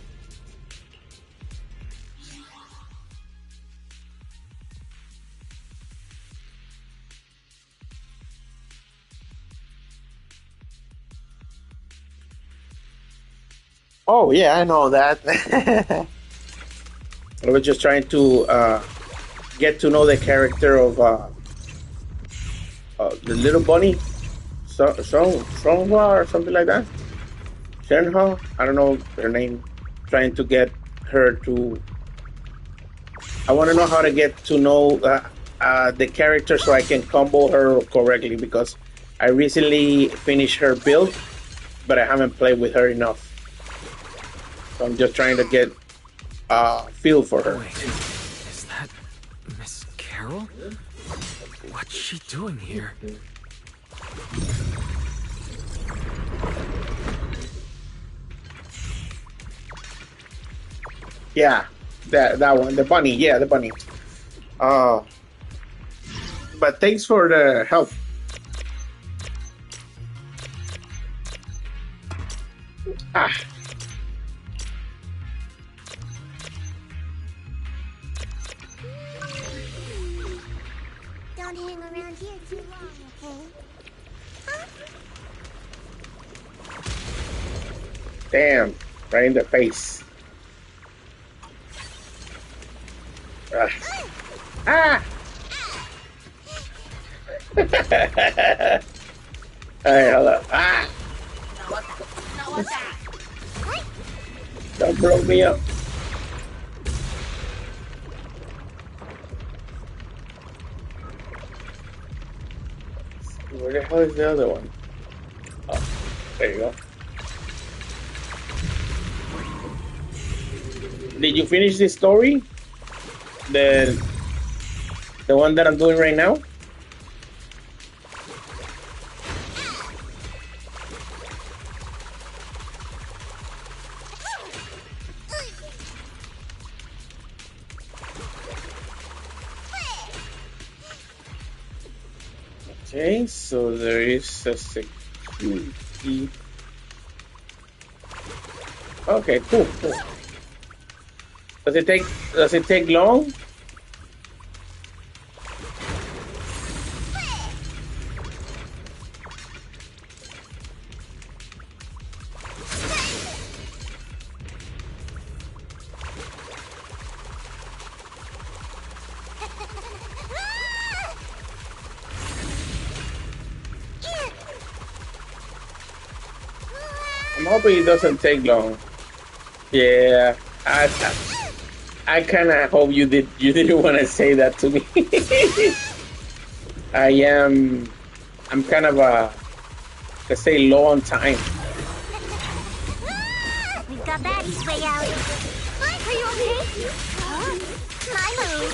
Oh, yeah, I know that. I was just trying to get to know the character of the little bunny, Songhua or something like that. Shenhua, I don't know her name. Trying to get her to. I want to know how to get to know the character so I can combo her correctly because I recently finished her build, but I haven't played with her enough. So I'm just trying to get a feel for her. Wait, is that Miss Carol? What's she doing here? Yeah, that one, the bunny. Yeah, the bunny. But thanks for the help. Ah. Don't hang around here too long, okay? Huh? Damn, right in the face. Ah! Hey, hold up. Ah! Don't blow me up. Where the hell is the other one? Oh, there you go. Did you finish this story? The one that I'm doing right now? Okay, so there is a security. Okay, cool. Does it take long? I'm hoping it doesn't take long. Yeah, I kind of hope you didn't want to say that to me. I'm kind of let's say low on time. We've got Maddie's way out. Are you okay? My move.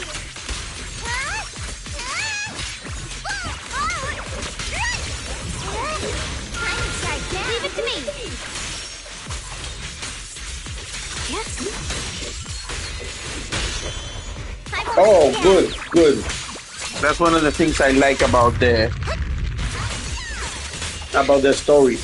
Time to start now. Leave it to me. Yes. Oh, good. That's one of the things I like about the story.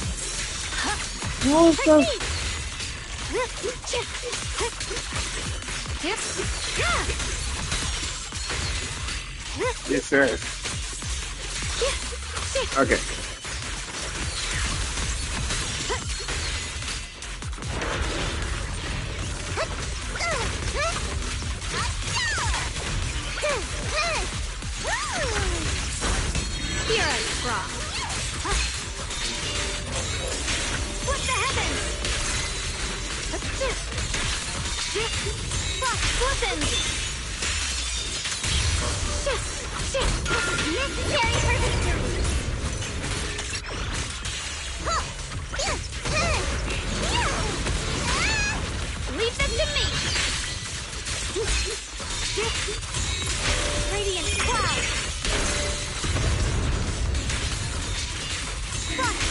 Yes, sir. Okay. Here I try. What the heavens? Weapons! Necessary for victory. Leave them to me! Radiant cloud!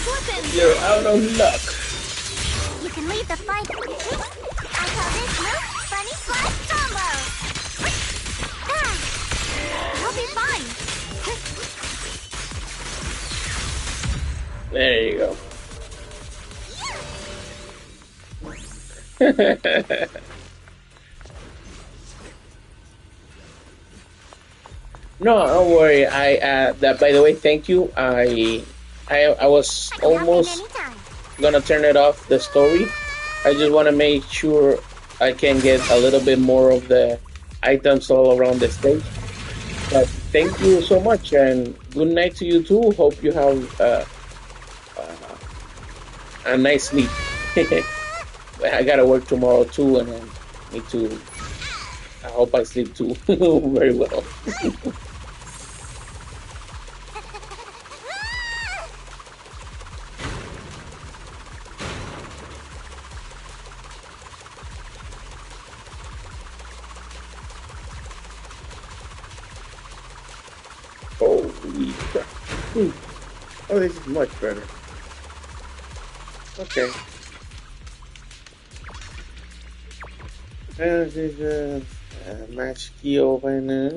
Weapons! You're out of luck. You can leave the fight. I call this move Funny Slice Combo. You'll be fine. There you go. No, don't worry. That by the way, thank you. I was almost gonna turn it off the story. I just want to make sure I can get a little bit more of the items all around the stage. But thank you so much, and good night to you too. Hope you have a nice sleep. I gotta work tomorrow too, and I need to. I hope I sleep too very well. Holy crap. Oh, this is much better. Okay. This is a match key opener.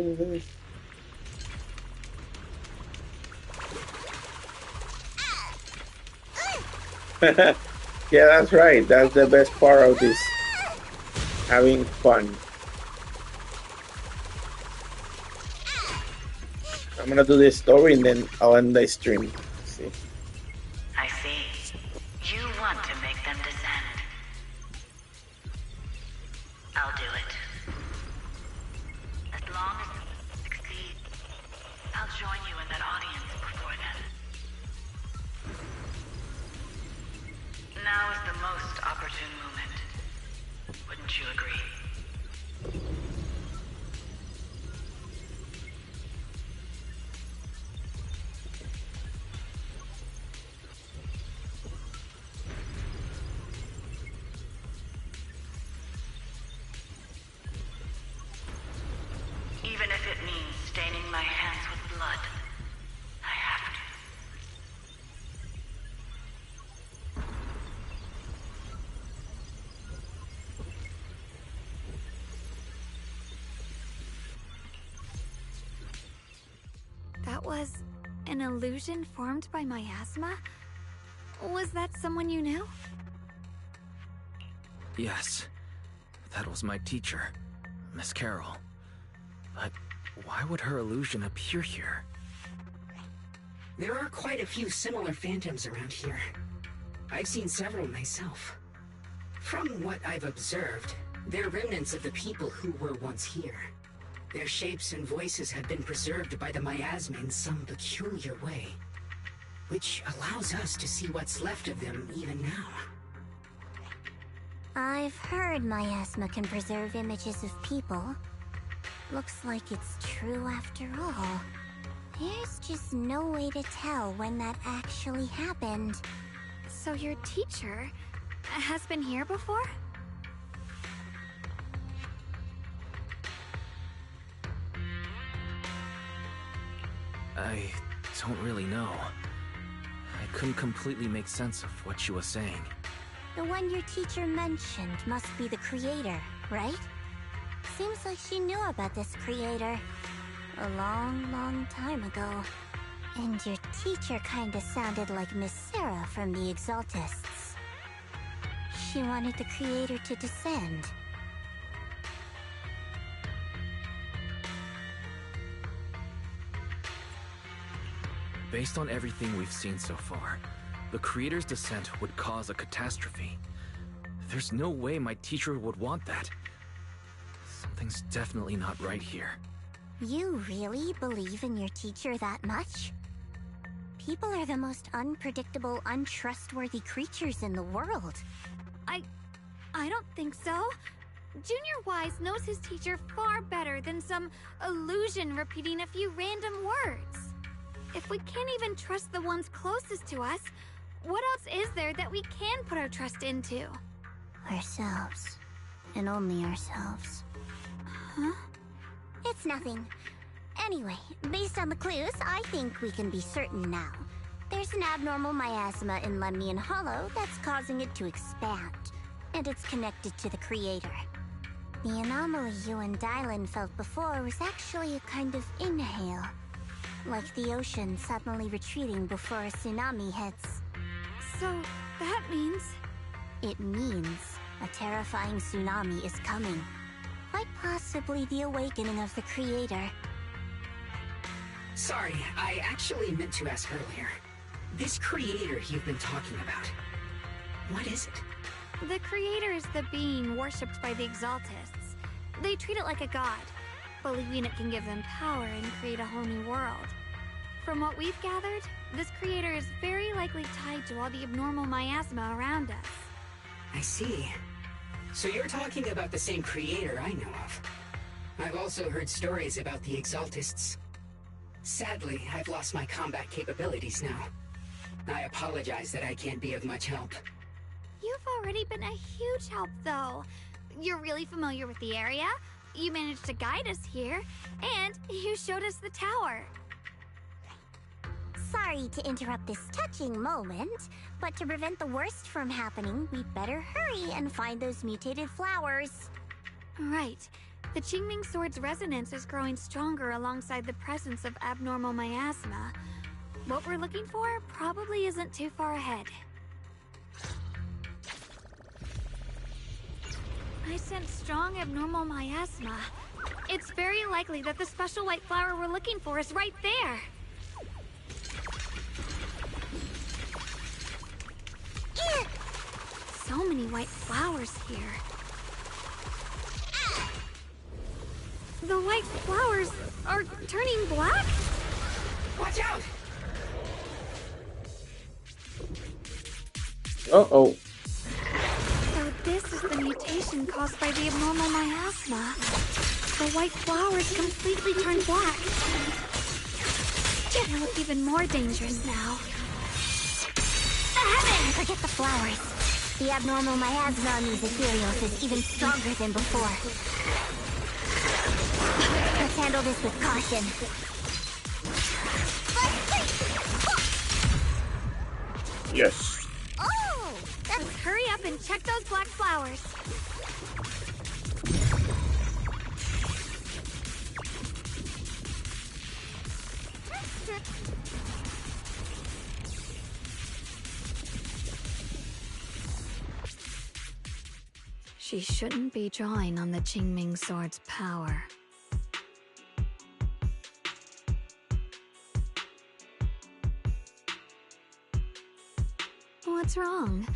Yeah, that's right. That's the best part of this. Having fun. I'm gonna do this story and then I'll end the stream. See. I see. You want to make them descend. I'll do it. As long as you succeed, I'll join you in that audience before then. Now is the most opportune moment. Wouldn't you agree? Even if it means staining my hands with blood, I have to. That was an illusion formed by miasma? Was that someone you knew? Yes. That was my teacher, Miss Carroll. But why would her illusion appear here? There are quite a few similar phantoms around here. I've seen several myself. From what I've observed, they're remnants of the people who were once here. Their shapes and voices have been preserved by the miasma in some peculiar way, which allows us to see what's left of them even now. I've heard miasma can preserve images of people. Looks like it's true after all. There's just no way to tell when that actually happened. So your teacher has been here before? I don't really know. I couldn't completely make sense of what she was saying. The one your teacher mentioned must be the creator, right? Seems like she knew about this creator a long, long time ago. And your teacher kinda sounded like Miss Sarah from the Exaltists. She wanted the creator to descend. Based on everything we've seen so far, the creator's descent would cause a catastrophe. There's no way my teacher would want that. Something's definitely not right here. You really believe in your teacher that much? People are the most unpredictable, untrustworthy creatures in the world. I don't think so. Junior Wise knows his teacher far better than some illusion repeating a few random words. If we can't even trust the ones closest to us, what else is there that we can put our trust into? Ourselves. And only ourselves. Huh? It's nothing. Anyway, based on the clues, I think we can be certain now. There's an abnormal miasma in Lemnian Hollow that's causing it to expand. And it's connected to the creator. The anomaly you and Dylan felt before was actually a kind of inhale. Like the ocean suddenly retreating before a tsunami hits. So, that means... It means a terrifying tsunami is coming. Quite possibly the awakening of the creator. Sorry, I actually meant to ask earlier. This creator you've been talking about, what is it? The creator is the being worshipped by the Exaltists. They treat it like a god, believing it can give them power and create a whole new world. From what we've gathered, this creator is very likely tied to all the abnormal miasma around us. I see. So you're talking about the same creator I know of. I've also heard stories about the Exaltists. Sadly, I've lost my combat capabilities now. I apologize that I can't be of much help. You've already been a huge help, though. You're really familiar with the area, you managed to guide us here, and you showed us the tower. Sorry to interrupt this touching moment, but to prevent the worst from happening, we'd better hurry and find those mutated flowers. Right. The Qingming Sword's resonance is growing stronger alongside the presence of abnormal miasma. What we're looking for probably isn't too far ahead. I sense strong abnormal miasma. It's very likely that the special white flower we're looking for is right there. So many white flowers here. The white flowers are turning black? Watch out! Uh-oh. So this is the mutation caused by the abnormal miasma. The white flowers completely turn black. They look even more dangerous now. Forget the flowers. The abnormal miasma on these ethereals is even stronger than before. Let's handle this with caution. Yes. Oh! Let's hurry up and check those black flowers. She shouldn't be drawing on the Qingming Sword's power. What's wrong?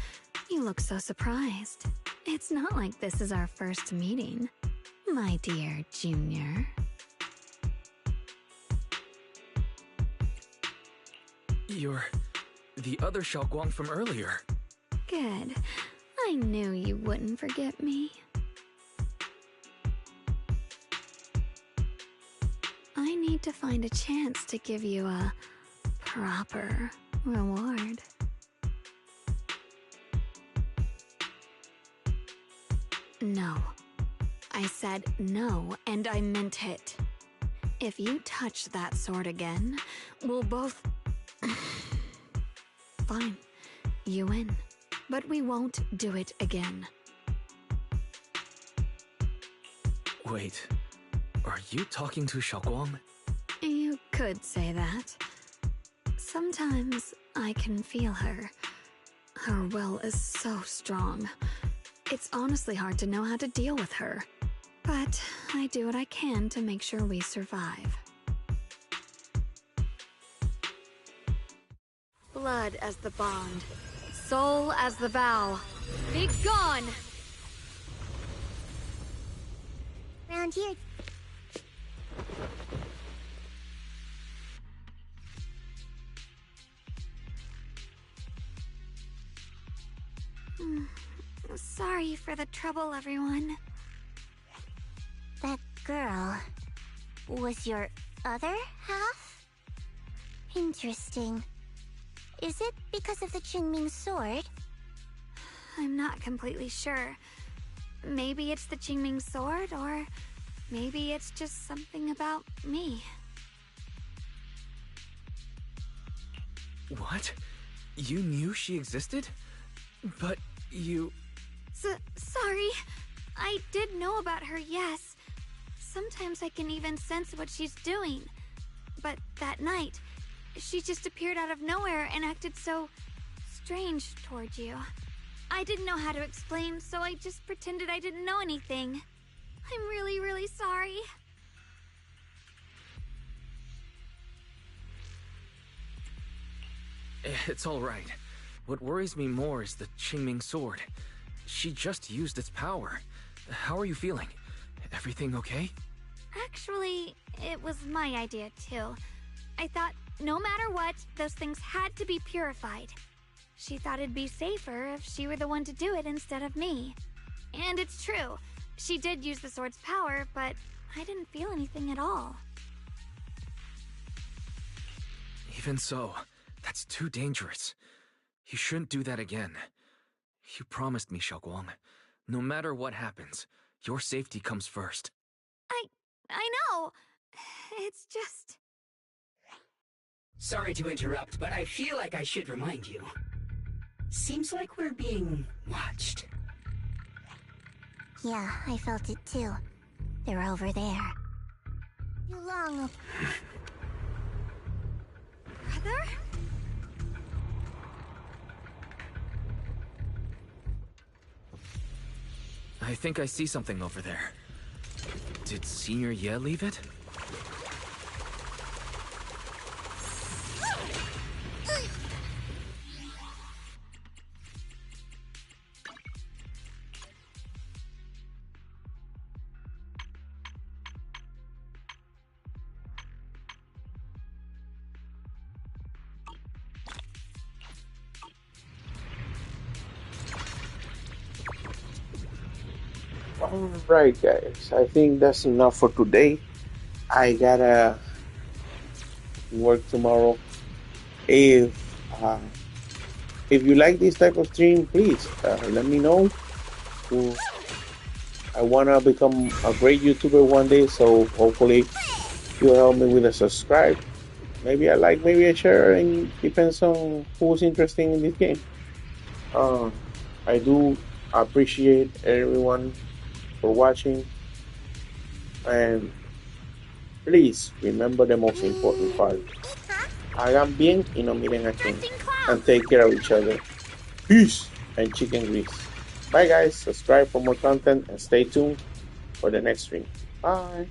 You look so surprised. It's not like this is our first meeting, my dear Junior. You're the other Xiaoguang from earlier. Good. I knew you wouldn't forget me. I need to find a chance to give you a proper reward. No. I said no, and I meant it. If you touch that sword again, we'll both... Fine. You win. But we won't do it again. Wait, are you talking to Xiaoguang? You could say that. Sometimes I can feel her. Her will is so strong. It's honestly hard to know how to deal with her. But I do what I can to make sure we survive. Blood as the bond. Soul as the vow. Be gone! Around here. Sorry for the trouble, everyone. That girl was your other half? Interesting. Is it because of the Qingming sword? I'm not completely sure. Maybe it's the Qingming sword, or maybe it's just something about me. What? You knew she existed? But you... Sorry. I did know about her, yes. Sometimes I can even sense what she's doing. But that night, she just appeared out of nowhere and acted so strange toward you. I didn't know how to explain, so I just pretended I didn't know anything. I'm really, really sorry. It's all right. What worries me more is the Qingming sword. She just used its power. How are you feeling? Everything okay? Actually, it was my idea too. I thought no matter what, those things had to be purified. She thought it'd be safer if she were the one to do it instead of me. And it's true. She did use the sword's power, but I didn't feel anything at all. Even so, that's too dangerous. You shouldn't do that again. You promised me, Xiaoguang. No matter what happens, your safety comes first. I know. It's just... Sorry to interrupt, but I feel like I should remind you. Seems like we're being watched. Yeah, I felt it too. They're over there. Too long. Brother? I think I see something over there. Did Senior Ye leave it? Alright guys, I think that's enough for today. I gotta work tomorrow. If you like this type of stream, please let me know. I wanna become a great YouTuber one day, so hopefully you'll help me with a subscribe. Maybe I like, maybe I share, and depends on who's interested in this game. I do appreciate everyone for watching, and please remember the most important part. Hagan bien y no miren a quién. And take care of each other. Peace and chicken grease. Bye guys, subscribe for more content and stay tuned for the next stream. Bye.